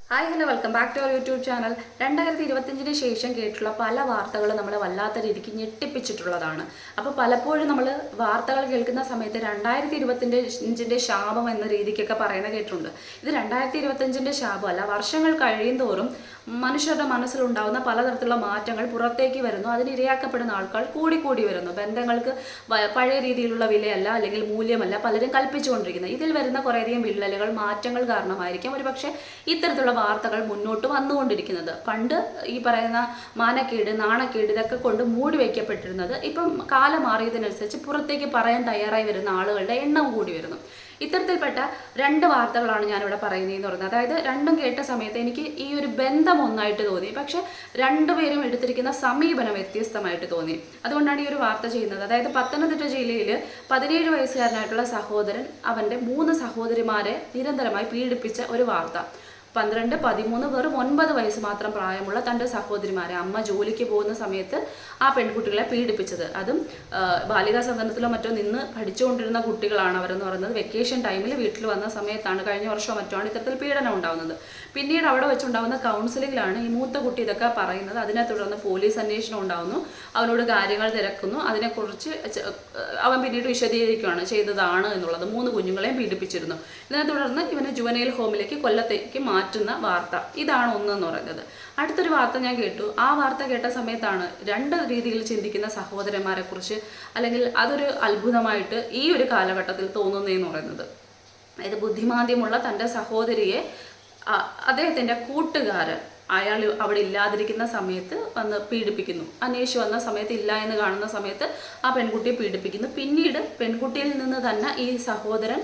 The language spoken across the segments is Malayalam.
Hi hello welcome back to our YouTube channel. 2025 ശേഷം കേട്ടിട്ടുള്ള പല വാർത്തകളും നമ്മളെ വല്ലാത്ത രീതിക്ക് ഞെട്ടിപ്പിച്ചിട്ടുള്ളതാണ്. അപ്പോൾ പലപ്പോഴും നമ്മൾ വാർത്തകൾ കേൾക്കുന്ന സമയത്ത് 2025 ശാപം എന്ന രീതിക്കൊക്കെ പറയുന്ന കേട്ടിട്ടുണ്ട്. ഇത് 2025 ശാപമല്ല. വർഷങ്ങൾ കഴിയും തോറും മനുഷ്യരുടെ മനസ്സിലുണ്ടാകുന്ന പലതരത്തിലുള്ള മാറ്റങ്ങൾ പുറത്തേക്ക് വരുന്നു. അതിനിരയാക്കപ്പെടുന്ന ആൾക്കാർ കൂടി വരുന്നു. ബന്ധങ്ങൾക്ക് പഴയ രീതിയിലുള്ള വിലയല്ല, അല്ലെങ്കിൽ മൂല്യമല്ല പലരും കൽപ്പിച്ചുകൊണ്ടിരിക്കുന്നത്. ഇതിൽ വരുന്ന കുറേയധികം വിള്ളലുകൾ, മാറ്റങ്ങൾ കാരണമായിരിക്കാം ഒരുപക്ഷെ ഇത്തരത്തിലുള്ള വാർത്തകൾ മുന്നോട്ട് വന്നുകൊണ്ടിരിക്കുന്നത്. പണ്ട് ഈ പറയുന്ന മാനക്കേട്, നാണക്കേട് ഇതൊക്കെ കൊണ്ട് മൂടി വയ്ക്കപ്പെട്ടിരുന്നത് ഇപ്പം കാലം മാറിയതിനനുസരിച്ച് പുറത്തേക്ക് പറയാൻ തയ്യാറായി വരുന്ന ആളുകളുടെ എണ്ണം കൂടി വരുന്നു. ഇത്തരത്തിൽപ്പെട്ട രണ്ട് വാർത്തകളാണ് ഞാനിവിടെ പറയുന്നതെന്ന് പറയുന്നത്. അതായത് രണ്ടും കേട്ട സമയത്ത് എനിക്ക് ഈ ഒരു ബന്ധം ഒന്നായിട്ട് തോന്നി, പക്ഷെ രണ്ടുപേരും എടുത്തിരിക്കുന്ന സമീപനം വ്യത്യസ്തമായിട്ട് തോന്നി. അതുകൊണ്ടാണ് ഈ ഒരു വാർത്ത ചെയ്യുന്നത്. അതായത് പത്തനംതിട്ട ജില്ലയിൽ 17 വയസ്സുകാരനായിട്ടുള്ള സഹോദരൻ അവൻ്റെ 3 സഹോദരിമാരെ നിരന്തരമായി പീഡിപ്പിച്ച ഒരു വാർത്ത. 12, 13, വെറും 9 വയസ്സ് മാത്രം പ്രായമുള്ള തൻ്റെ സഹോദരിമാരെ അമ്മ ജോലിക്ക് പോകുന്ന സമയത്ത് ആ പെൺകുട്ടികളെ പീഡിപ്പിച്ചത്. അതും ബാലികാ സദനത്തിലോ മറ്റോ നിന്ന് പഠിച്ചുകൊണ്ടിരുന്ന കുട്ടികളാണ് അവരെന്ന് പറയുന്നത്. വെക്കേഷൻ ടൈമിൽ വീട്ടിൽ വന്ന സമയത്താണ്, കഴിഞ്ഞ വർഷമോ മറ്റോ ആണ് ഇത്തരത്തിൽ പീഡനം ഉണ്ടാകുന്നത്. പിന്നീട് അവിടെ വെച്ചുണ്ടാകുന്ന കൗൺസിലിങ്ങിലാണ് ഈ മൂത്ത കുട്ടി ഇതൊക്കെ പറയുന്നത്. അതിനെ തുടർന്ന് പോലീസ് അന്വേഷണം ഉണ്ടാകുന്നു, അവനോട് കാര്യങ്ങൾ തിരക്കുന്നു. അതിനെക്കുറിച്ച് അവൻ പിന്നീട് വിശദീകരിക്കുകയാണ് ചെയ്തതാണ് എന്നുള്ളത്. 3 കുഞ്ഞുങ്ങളെയും പീഡിപ്പിച്ചിരുന്നു. ഇതിനെ തുടർന്ന് ഇവനെ ജുവനൈൽ ഹോമിലേക്ക്, കൊല്ലത്തേക്ക് മാറ്റുന്ന വാർത്ത. ഇതാണ് ഒന്നെന്ന് പറയുന്നത്. അടുത്തൊരു വാർത്ത ഞാൻ കേട്ടു. ആ വാർത്ത കേട്ട സമയത്താണ് രണ്ട് രീതിയിൽ ചിന്തിക്കുന്ന സഹോദരന്മാരെ കുറിച്ച്, അല്ലെങ്കിൽ അതൊരു അത്ഭുതമായിട്ട് ഈ ഒരു കാലഘട്ടത്തിൽ തോന്നുന്നതെന്ന് പറയുന്നത്. അതായത് ബുദ്ധിമാന്ദ്യമുള്ള തൻ്റെ സഹോദരിയെ അദ്ദേഹത്തിൻ്റെ കൂട്ടുകാരൻ, അയാൾ അവിടെ ഇല്ലാതിരിക്കുന്ന സമയത്ത് വന്ന് പീഡിപ്പിക്കുന്നു. അന്വേഷിച്ച് വന്ന സമയത്ത് ഇല്ല എന്ന് കാണുന്ന സമയത്ത് ആ പെൺകുട്ടിയെ പീഡിപ്പിക്കുന്നു. പിന്നീട് പെൺകുട്ടിയിൽ നിന്ന് തന്നെ ഈ സഹോദരൻ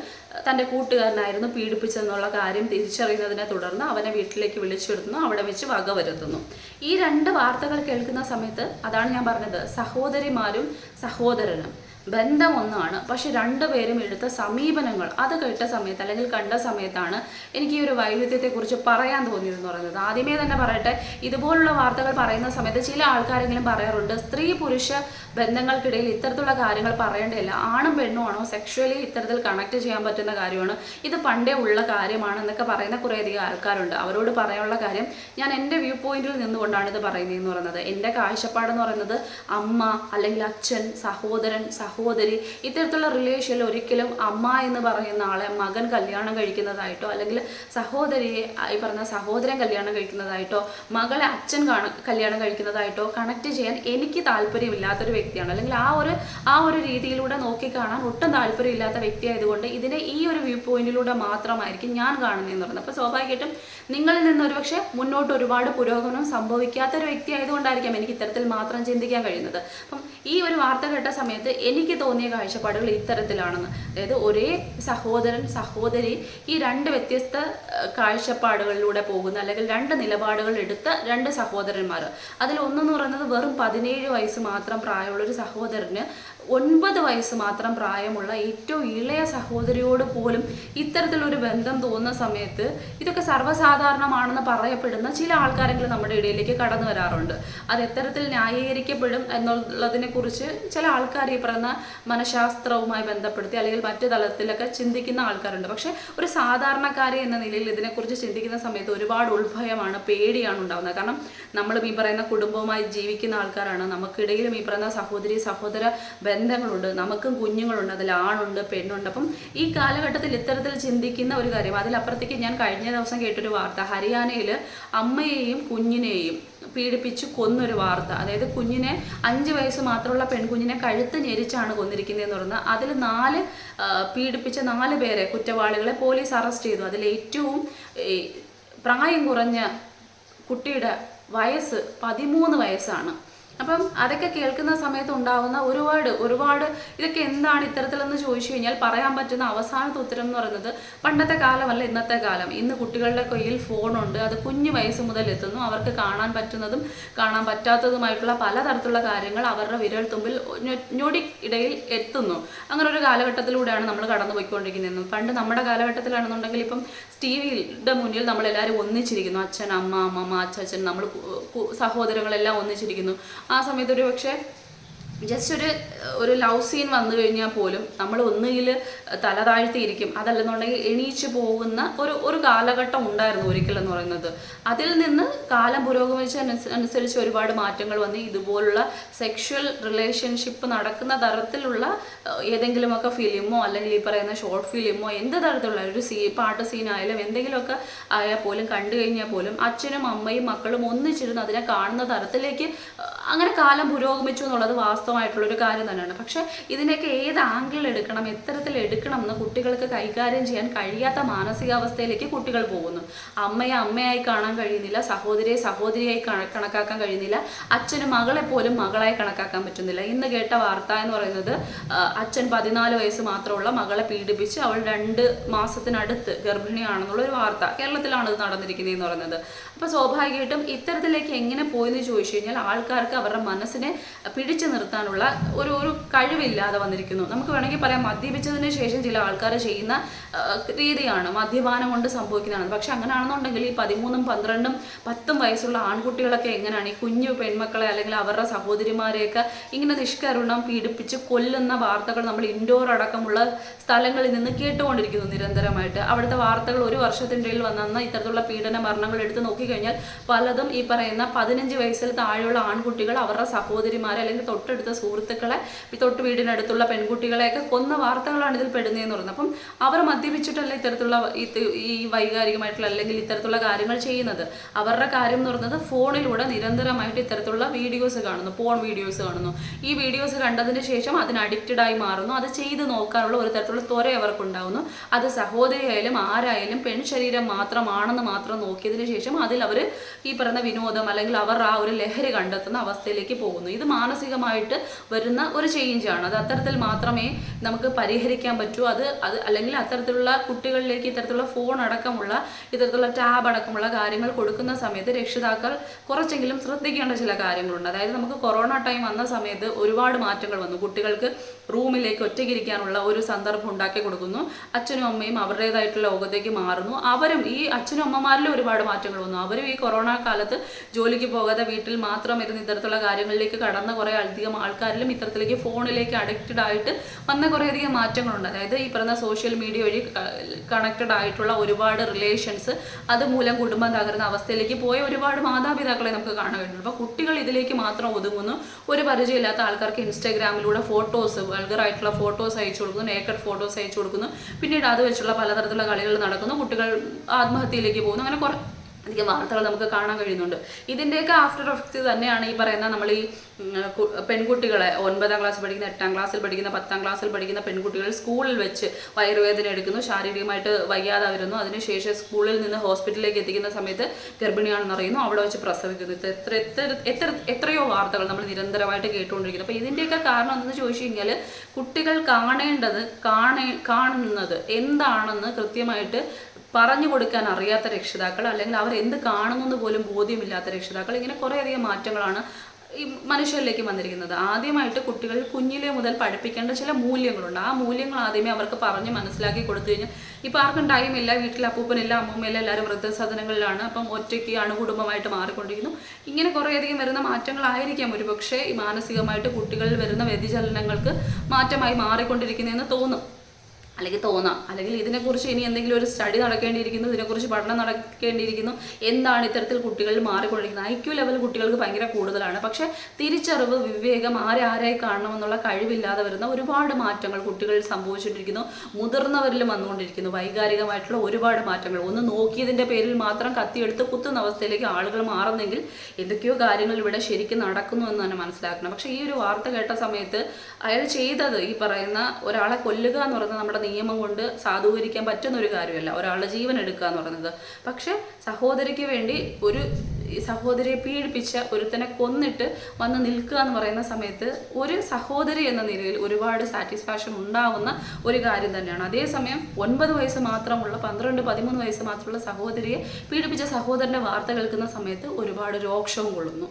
തൻ്റെ കൂട്ടുകാരനായിരുന്നു പീഡിപ്പിച്ചെന്നുള്ള കാര്യം തിരിച്ചറിയുന്നതിനെ തുടർന്ന് അവനെ വീട്ടിലേക്ക് വിളിച്ചെടുത്തുന്നു, അവിടെ വെച്ച് വകവരുത്തുന്നു. ഈ രണ്ട് വാർത്തകൾ കേൾക്കുന്ന സമയത്ത് അതാണ് ഞാൻ പറഞ്ഞത്, സഹോദരിമാരും സഹോദരനും ബന്ധം ഒന്നാണ്, പക്ഷെ രണ്ടുപേരും എടുത്ത സമീപനങ്ങൾ അത് കേട്ട സമയത്ത് അല്ലെങ്കിൽ കണ്ട സമയത്താണ് എനിക്ക് ഈ ഒരു വൈവിധ്യത്തെക്കുറിച്ച് പറയാൻ തോന്നിയതെന്ന് പറയുന്നത്. ആദ്യമേ തന്നെ പറയട്ടെ, ഇതുപോലുള്ള വാർത്തകൾ പറയുന്ന സമയത്ത് ചില ആൾക്കാരെങ്കിലും പറയാറുണ്ട്, സ്ത്രീ പുരുഷ ബന്ധങ്ങൾക്കിടയിൽ ഇത്തരത്തിലുള്ള കാര്യങ്ങൾ പറയേണ്ടതില്ല, ആണും പെണ്ണും ആണോ സെക്ഷുവലി ഇത്തരത്തിൽ കണക്ട് ചെയ്യാൻ പറ്റുന്ന കാര്യമാണ്, ഇത് പണ്ടേ ഉള്ള കാര്യമാണ് എന്നൊക്കെ പറയുന്ന കുറേയധികം ആൾക്കാരുണ്ട്. അവരോട് പറയാനുള്ള കാര്യം, ഞാൻ എൻ്റെ വ്യൂ പോയിന്റിൽ നിന്നുകൊണ്ടാണ് ഇത് പറയുന്നതെന്ന് പറയുന്നത്. എൻ്റെ കാഴ്ചപ്പാടെന്ന് പറയുന്നത് അമ്മ അല്ലെങ്കിൽ അച്ഛൻ, സഹോദരൻ, സഹോദരി ഇത്തരത്തിലുള്ള റിലേഷനിൽ ഒരിക്കലും അമ്മ എന്ന് പറയുന്ന ആളെ മകൻ കല്യാണം കഴിക്കുന്നതായിട്ടോ, അല്ലെങ്കിൽ സഹോദരിയെ ഈ പറഞ്ഞ സഹോദരൻ കല്യാണം കഴിക്കുന്നതായിട്ടോ, മകളെ അച്ഛൻ കല്യാണം കഴിക്കുന്നതായിട്ടോ കണക്ട് ചെയ്യാൻ എനിക്ക് താല്പര്യമില്ലാത്തൊരു വ്യക്തിയാണ്, അല്ലെങ്കിൽ ആ ഒരു രീതിയിലൂടെ നോക്കിക്കാണാൻ ഒട്ടും താല്പര്യമില്ലാത്ത വ്യക്തിയായതുകൊണ്ട് ഇതിനെ ഈ ഒരു വ്യൂ പോയിന്റിലൂടെ മാത്രമായിരിക്കും ഞാൻ കാണുന്നതെന്ന് പറയുന്നത്. അപ്പോൾ സ്വാഭാവികമായിട്ടും നിങ്ങളിൽ നിന്ന് ഒരുപക്ഷെ മുന്നോട്ട് ഒരുപാട് പുരോഗമനം സംഭവിക്കാത്തൊരു വ്യക്തി ആയതുകൊണ്ടായിരിക്കാം എനിക്ക് ഇത്തരത്തിൽ മാത്രം ചിന്തിക്കാൻ കഴിയുന്നത്. അപ്പം ഈ ഒരു വാർത്ത കേട്ട സമയത്ത് എനിക്ക് തോന്നിയ കാഴ്ചപ്പാടുകൾ ഇത്തരത്തിലാണെന്ന്. അതായത് ഒരേ സഹോദരൻ സഹോദരി ഈ രണ്ട് വ്യത്യസ്ത കാഴ്ചപ്പാടുകളിലൂടെ പോകുന്ന, അല്ലെങ്കിൽ രണ്ട് നിലപാടുകൾ എടുത്ത രണ്ട് സഹോദരന്മാർ. അതിൽ ഒന്നെന്ന് പറയുന്നത് വെറും 17 വയസ്സ് മാത്രം പ്രായമുള്ളൊരു സഹോദരന് 9 വയസ്സ് മാത്രം പ്രായമുള്ള ഏറ്റവും ഇളയ സഹോദരിയോട് പോലും ഇത്തരത്തിലൊരു ബന്ധം തോന്നുന്ന സമയത്ത് ഇതൊക്കെ സർവ്വസാധാരണമാണെന്ന് പറയപ്പെടുന്ന ചില ആൾക്കാരെങ്കിലും നമ്മുടെ ഇടയിലേക്ക് കടന്നു വരാറുണ്ട്. അത് എത്തരത്തിൽ ന്യായീകരിക്കപ്പെടും എന്നുള്ളതിനെ കുറിച്ച് ചില ആൾക്കാർ ഈ പറയുന്ന മനഃശാസ്ത്രവുമായി ബന്ധപ്പെടുത്തി അല്ലെങ്കിൽ മറ്റു തലത്തിലൊക്കെ ചിന്തിക്കുന്ന ആൾക്കാരുണ്ട്. പക്ഷെ ഒരു സാധാരണക്കാരി എന്ന നിലയിൽ ഇതിനെക്കുറിച്ച് ചിന്തിക്കുന്ന സമയത്ത് ഒരുപാട് ഉത്ഭയമാണ്, പേടിയാണ് ഉണ്ടാകുന്നത്. കാരണം നമ്മളും ഈ പറയുന്ന കുടുംബവുമായി ജീവിക്കുന്ന ആൾക്കാരാണ്. നമുക്കിടയിലും ഈ പറയുന്ന സഹോദരി സഹോദര ബന്ധങ്ങളുണ്ട്, നമുക്കും കുഞ്ഞുങ്ങളുണ്ട്, അതിൽ ആണുണ്ട് പെണ്ണുണ്ട്. അപ്പം ഈ കാലഘട്ടത്തിൽ ഇത്തരത്തിൽ ചിന്തിക്കുന്ന ഒരു കാര്യം. അതിലപ്പുറത്തേക്ക് ഞാൻ കഴിഞ്ഞ ദിവസം കേട്ടൊരു വാർത്ത, ഹരിയാനയിൽ അമ്മയെയും കുഞ്ഞിനെയും പീഡിപ്പിച്ച് കൊന്നൊരു വാർത്ത. അതായത് കുഞ്ഞിനെ 5 വയസ്സ് മാത്രമുള്ള പെൺകുഞ്ഞിനെ കഴുത്ത് ഞെരിച്ചാണ് കൊന്നിരിക്കുന്നതെന്ന് പറഞ്ഞാൽ അതിൽ പീഡിപ്പിച്ച 4 പേരെ കുറ്റവാളികളെ പോലീസ് അറസ്റ്റ് ചെയ്തു. അതിൽ ഏറ്റവും പ്രായം കുറഞ്ഞ കുട്ടിയുടെ വയസ്സ് 13 വയസ്സാണ്. അപ്പം അതൊക്കെ കേൾക്കുന്ന സമയത്ത് ഉണ്ടാകുന്ന ഒരുപാട് ഇതൊക്കെ എന്താണ് ഇത്തരത്തിലെന്ന് ചോദിച്ചു കഴിഞ്ഞാൽ പറയാൻ പറ്റുന്ന അവസാനത്തെ ഉത്തരം എന്ന് പറയുന്നത്, പണ്ടത്തെ കാലമല്ല ഇന്നത്തെ കാലം. ഇന്ന് കുട്ടികളുടെ കയ്യിൽ ഫോണുണ്ട്, അത് കുഞ്ഞു വയസ്സ് മുതൽ എത്തുന്നു. അവർക്ക് കാണാൻ പറ്റുന്നതും കാണാൻ പറ്റാത്തതുമായിട്ടുള്ള പലതരത്തിലുള്ള കാര്യങ്ങൾ അവരുടെ വിരൽ തുമ്പിൽ ഞൊടി ഇടയിൽ എത്തുന്നു. അങ്ങനെ ഒരു കാലഘട്ടത്തിലൂടെയാണ് നമ്മൾ കടന്നു പോയിക്കൊണ്ടിരിക്കുന്നത്. പണ്ട് നമ്മുടെ കാലഘട്ടത്തിലാണെന്നുണ്ടെങ്കിൽ ഇപ്പം ടിവിയുടെ മുന്നിൽ നമ്മളെല്ലാവരും ഒന്നിച്ചിരിക്കുന്നു, അച്ഛൻ അമ്മ, അമ്മമ്മ, അച്ഛൻ, നമ്മൾ സഹോദരങ്ങളെല്ലാം ഒന്നിച്ചിരിക്കുന്നു. ആ സമയത്ത് ഒരു പക്ഷേ ജസ്റ്റ് ഒരു ലവ് സീൻ വന്നു കഴിഞ്ഞാൽ പോലും നമ്മൾ ഒന്നുകിൽ തല താഴ്ത്തിയിരിക്കും, അതല്ലെന്നുണ്ടെങ്കിൽ എണീച്ച് പോകുന്ന ഒരു കാലഘട്ടം ഉണ്ടായിരുന്നു ഒരിക്കലെന്ന് പറയുന്നത്. അതിൽ നിന്ന് കാലം അനുസരിച്ച് ഒരുപാട് മാറ്റങ്ങൾ വന്ന് ഇതുപോലുള്ള സെക്ഷൽ റിലേഷൻഷിപ്പ് നടക്കുന്ന തരത്തിലുള്ള ഏതെങ്കിലുമൊക്കെ ഫിലിമോ അല്ലെങ്കിൽ ഈ പറയുന്ന ഷോർട്ട് ഫിലിമോ എന്ത് തരത്തിലുള്ള ഒരു പാട്ട് സീനായാലും എന്തെങ്കിലുമൊക്കെ ആയാൽ പോലും കണ്ടു കഴിഞ്ഞാൽ പോലും അച്ഛനും അമ്മയും മക്കളും ഒന്നിച്ചിരുന്ന് അതിനെ കാണുന്ന തരത്തിലേക്ക് അങ്ങനെ കാലം പുരോഗമിച്ചു എന്നുള്ളത് വാസ്തവമായിട്ടുള്ളൊരു കാര്യം തന്നെയാണ്. പക്ഷേ ഇതിനെയൊക്കെ ഏത് ആംഗിളിൽ എടുക്കണം, എത്തരത്തിൽ എടുക്കണം എന്ന് കുട്ടികൾക്ക് കൈകാര്യം ചെയ്യാൻ കഴിയാത്ത മാനസികാവസ്ഥയിലേക്ക് കുട്ടികൾ പോകുന്നു. അമ്മയെ അമ്മയായി കാണാൻ കഴിയുന്നില്ല, സഹോദരിയെ സഹോദരിയായി കണക്കാക്കാൻ കഴിയുന്നില്ല, അച്ഛന് മകളെ പോലും മകളായി കണക്കാക്കാൻ പറ്റുന്നില്ല. ഇന്ന് കേട്ട വാർത്ത എന്ന് പറയുന്നത് അച്ഛൻ 14 വയസ്സ് മാത്രമുള്ള മകളെ പീഡിപ്പിച്ച് അവൾ 2 മാസത്തിനടുത്ത് ഗർഭിണിയാണെന്നുള്ള ഒരു വാർത്ത. കേരളത്തിലാണ് ഇത് നടന്നിരിക്കുന്നതെന്ന് പറയുന്നത്. അപ്പോൾ സ്വാഭാവികമായിട്ടും ഇത്തരത്തിലേക്ക് എങ്ങനെ പോയെന്ന് ചോദിച്ചു കഴിഞ്ഞാൽ ആൾക്കാർക്ക് അവരുടെ മനസ്സിനെ പിടിച്ചു നിർത്താനുള്ള ഒരു കഴിവില്ലാതെ വന്നിരിക്കുന്നു. നമുക്ക് വേണമെങ്കിൽ പറയാം മദ്യപിച്ചതിന് ശേഷം ചില ആൾക്കാർ ചെയ്യുന്ന രീതിയാണ് മദ്യപാനം കൊണ്ട് സംഭവിക്കുന്നതാണ്. പക്ഷെ അങ്ങനെയാണെന്നുണ്ടെങ്കിൽ ഈ 13, 12, 10 വയസ്സുള്ള ആൺകുട്ടികളൊക്കെ എങ്ങനെയാണ് ഈ കുഞ്ഞു പെൺമക്കളെ അല്ലെങ്കിൽ അവരുടെ സഹോദരിമാരെയൊക്കെ ഇങ്ങനെ നിഷ്കരുണം പീഡിപ്പിച്ച് കൊല്ലുന്ന വാർത്തകൾ നമ്മൾ ഇൻഡോർ അടക്കമുള്ള സ്ഥലങ്ങളിൽ നിന്ന് കേട്ടുകൊണ്ടിരിക്കുന്നു നിരന്തരമായിട്ട്. അവിടുത്തെ വാർത്തകൾ ഒരു വർഷത്തിനിടയിൽ വന്ന ഇത്തരത്തിലുള്ള പീഡന മരണങ്ങൾ എടുത്ത് നോക്കിക്കഴിഞ്ഞാൽ പലതും ഈ പറയുന്ന 15 വയസ്സിൽ താഴെയുള്ള ആൺകുട്ടികൾ അവരുടെ സഹോദരിമാരെ അല്ലെങ്കിൽ തൊട്ടടുത്ത സുഹൃത്തുക്കളെ, തൊട്ട് വീടിനടുത്തുള്ള പെൺകുട്ടികളെയൊക്കെ കൊന്ന വാർത്തകളാണ് ഇതിൽ പെടുന്നതെന്ന് പറയുന്നത്. അപ്പം അവർ മദ്യപിച്ചിട്ടല്ല ഇത്തരത്തിലുള്ള ഈ വൈകാരികമായിട്ടുള്ള അല്ലെങ്കിൽ ഇത്തരത്തിലുള്ള കാര്യങ്ങൾ ചെയ്യുന്നത്. അവരുടെ കാര്യം എന്ന് പറയുന്നത് ഫോണിലൂടെ നിരന്തരമായിട്ട് ഇത്തരത്തിലുള്ള വീഡിയോസ് കാണുന്നു, പോൺ വീഡിയോസ് കാണുന്നു. ഈ വീഡിയോസ് കണ്ടതിന് ശേഷം അതിന് അഡിക്റ്റഡായി മാറുന്നു. അത് ചെയ്ത് നോക്കാനുള്ള ഒരു തരത്തിലുള്ള ത്വര അവർക്കുണ്ടാവുന്നു. അത് സഹോദരിയായാലും ആരായാലും പെൺ ശരീരം മാത്രമാണെന്ന് മാത്രം നോക്കിയതിന് ശേഷം അതിൽ അവർ ഈ പറയുന്ന വിനോദം അല്ലെങ്കിൽ അവർ ആ ഒരു ലഹരി കണ്ടെത്തുന്ന അവസ്ഥയിലേക്ക് പോകുന്നു. ഇത് മാനസികമായിട്ട് വരുന്ന ഒരു ചേഞ്ചാണ്. അത് അത്തരത്തിൽ മാത്രമേ നമുക്ക് പരിഹരിക്കാൻ പറ്റൂ. അത് അല്ലെങ്കിൽ അത്തരത്തിലുള്ള കുട്ടികളിലേക്ക് ഇത്തരത്തിലുള്ള ഫോൺ അടക്കമുള്ള ഇത്തരത്തിലുള്ള ടാബ് അടക്കമുള്ള കാര്യങ്ങൾ കൊടുക്കുന്ന സമയത്ത് രക്ഷിതാക്കൾ കുറച്ചെങ്കിലും ശ്രദ്ധിക്കേണ്ട ചില കാര്യങ്ങളുണ്ട്. അതായത് നമുക്ക് കൊറോണ ടൈം വന്ന സമയത്ത് ഒരുപാട് മാറ്റങ്ങൾ വന്നു. കുട്ടികൾക്ക് റൂമിലേക്ക് ഒറ്റയ്ക്കിരിക്കാനുള്ള ഒരു സന്ദർഭം ഉണ്ടാക്കി കൊടുക്കുന്നു. അച്ഛനും അമ്മയും അവരുടേതായിട്ടുള്ള ലോകത്തേക്ക് മാറുന്നു. അവരും ഈ അച്ഛനും അമ്മമാരിലും ഒരുപാട് മാറ്റങ്ങൾ വന്നു. അവരും ഈ കൊറോണ കാലത്ത് ജോലിക്ക് പോകാതെ വീട്ടിൽ മാത്രം ഇരുന്ന് ഇത്തരത്തിലുള്ള കാര്യങ്ങളിലേക്ക് കടന്ന കുറേ അധികം ആൾക്കാരിലും ഇത്തരത്തിലേക്ക് ഫോണിലേക്ക് അഡിക്റ്റഡ് ആയിട്ട് വന്ന കുറേയധികം മാറ്റങ്ങളുണ്ട്. അതായത് ഈ പറയുന്ന സോഷ്യൽ മീഡിയ വഴി കണക്റ്റഡ് ആയിട്ടുള്ള ഒരുപാട് റിലേഷൻസ് അതുമൂലം കുടുംബം തകർന്ന അവസ്ഥയിലേക്ക് പോയ ഒരുപാട് മാതാപിതാക്കളെ നമുക്ക് കാണാൻ കഴിയുന്നു. അപ്പോൾ കുട്ടികൾ ഇതിലേക്ക് മാത്രം ഒതുങ്ങുന്നു. ഒരു പരിചയമില്ലാത്ത ആൾക്കാർക്ക് ഇൻസ്റ്റാഗ്രാമിലൂടെ ഫോട്ടോസ്, വൾഗറായിട്ടുള്ള ഫോട്ടോസ് അയച്ചു കൊടുക്കുന്നു, നേക്കഡ് ഫോട്ടോസ് അയച്ചു കൊടുക്കുന്നു. പിന്നീട് അത് വെച്ചുള്ള പലതരത്തിലുള്ള കളികൾ നടക്കുന്നു. കുട്ടികൾ ആത്മഹത്യയിലേക്ക് പോകുന്നു. അങ്ങനെ കുറേ അധികം വാർത്തകൾ നമുക്ക് കാണാൻ കഴിയുന്നുണ്ട്. ഇതിൻ്റെയൊക്കെ ആഫ്റ്റർ എഫക്ട്സ് തന്നെയാണ് ഈ പറയുന്ന നമ്മൾ ഈ പെൺകുട്ടികളെ 9ാം ക്ലാസ്സിൽ പഠിക്കുന്ന, 8ാം ക്ലാസ്സിൽ പഠിക്കുന്ന, 10ാം ക്ലാസ്സിൽ പഠിക്കുന്ന പെൺകുട്ടികൾ സ്കൂളിൽ വെച്ച് വയറുവേദന എടുക്കുന്നു, ശാരീരികമായിട്ട് വയ്യാതെ വരുന്നു. അതിനുശേഷം സ്കൂളിൽ നിന്ന് ഹോസ്പിറ്റലിലേക്ക് എത്തിക്കുന്ന സമയത്ത് ഗർഭിണിയാണെന്ന് അറിയുന്നു, അവിടെ വെച്ച് പ്രസവിക്കുന്നു. എത്രയോ വാർത്തകൾ നമ്മൾ നിരന്തരമായിട്ട് കേട്ടുകൊണ്ടിരിക്കുന്നു. അപ്പോൾ ഇതിൻ്റെയൊക്കെ കാരണം എന്തെന്ന് ചോദിച്ചു കഴിഞ്ഞാൽ കുട്ടികൾ കാണുന്നത് എന്താണെന്ന് കൃത്യമായിട്ട് പറഞ്ഞു കൊടുക്കാൻ അറിയാത്ത രക്ഷിതാക്കൾ, അല്ലെങ്കിൽ അവർ എന്ത് കാണുമെന്ന് പോലും ബോധ്യമില്ലാത്ത രക്ഷിതാക്കൾ, ഇങ്ങനെ കുറേയധികം മാറ്റങ്ങളാണ് ഈ മനുഷ്യരിലേക്ക് വന്നിരിക്കുന്നത്. ആദ്യമായിട്ട് കുട്ടികൾ കുഞ്ഞിലെ മുതൽ പഠിപ്പിക്കേണ്ട ചില മൂല്യങ്ങളുണ്ട്. ആ മൂല്യങ്ങൾ ആദ്യമേ അവർക്ക് പറഞ്ഞ് മനസ്സിലാക്കി കൊടുത്തു കഴിഞ്ഞാൽ ഇപ്പോൾ ആർക്കും ടൈമില്ല, വീട്ടിൽ അപ്പൂപ്പനില്ല, അമ്മൂമ്മയില്ല, എല്ലാവരും വൃദ്ധസദനങ്ങളിലാണ്, അപ്പം ഒറ്റയ്ക്ക് അണുകുടുംബമായിട്ട് മാറിക്കൊണ്ടിരിക്കുന്നു. ഇങ്ങനെ കുറേയധികം വരുന്ന മാറ്റങ്ങളായിരിക്കാം ഒരു പക്ഷേ ഈ മാനസികമായിട്ട് കുട്ടികളിൽ വരുന്ന വ്യതിചലനങ്ങൾക്ക് മാറ്റമായി മാറിക്കൊണ്ടിരിക്കുന്നതെന്ന് തോന്നും, അല്ലെങ്കിൽ ഇതിനെക്കുറിച്ച് ഇനി എന്തെങ്കിലും ഒരു സ്റ്റഡി നടക്കേണ്ടിയിരിക്കുന്നു, ഇതിനെക്കുറിച്ച് പഠനം നടക്കേണ്ടിയിരിക്കുന്നു. എന്താണ് ഇത്തരത്തിൽ കുട്ടികളിൽ മാറിക്കൊണ്ടിരിക്കുന്നത്? IQ ലെവൽ കുട്ടികൾക്ക് ഭയങ്കര കൂടുതലാണ്. പക്ഷേ തിരിച്ചറിവ്, വിവേകം, ആരായി കാണണമെന്നുള്ള കഴിവില്ലാതെ വരുന്ന ഒരുപാട് മാറ്റങ്ങൾ കുട്ടികളിൽ സംഭവിച്ചുകൊണ്ടിരിക്കുന്നു. മുതിർന്നവരിലും വന്നുകൊണ്ടിരിക്കുന്നു വൈകാരികമായിട്ടുള്ള ഒരുപാട് മാറ്റങ്ങൾ. ഒന്ന് നോക്കിയതിൻ്റെ പേരിൽ മാത്രം കത്തിയെടുത്ത് കുത്തുന്ന അവസ്ഥയിലേക്ക് ആളുകൾ മാറുന്നെങ്കിൽ എന്തൊക്കെയോ കാര്യങ്ങൾ ഇവിടെ ശരിക്കും നടക്കുന്നു എന്ന് തന്നെ മനസ്സിലാക്കണം. പക്ഷേ ഈ ഒരു വാർത്ത കേട്ട സമയത്ത് അയാൾ ചെയ്തത് ഈ പറയുന്ന ഒരാളെ കൊല്ലുക എന്ന് പറയുന്നത് നമ്മുടെ നിയമം കൊണ്ട് സാധൂകരിക്കാൻ പറ്റുന്ന ഒരു കാര്യമല്ല, ഒരാളുടെ ജീവൻ എടുക്കുക എന്ന് പറയുന്നത്. പക്ഷെ സഹോദരിക്ക് വേണ്ടി ഒരു സഹോദരിയെ പീഡിപ്പിച്ച ഒരുത്തനെ കൊന്നിട്ട് വന്ന് നിൽക്കുക എന്ന് പറയുന്ന സമയത്ത് ഒരു സഹോദരി എന്ന നിലയിൽ ഒരുപാട് സാറ്റിസ്ഫാക്ഷൻ ഉണ്ടാവുന്ന ഒരു കാര്യം തന്നെയാണ്. അതേസമയം 9 വയസ്സ് മാത്രമുള്ള 12, 13 വയസ്സ് മാത്രമുള്ള സഹോദരിയെ പീഡിപ്പിച്ച സഹോദരൻ്റെ വാർത്ത കേൾക്കുന്ന സമയത്ത് ഒരുപാട് രോക്ഷവും കൊള്ളുന്നു.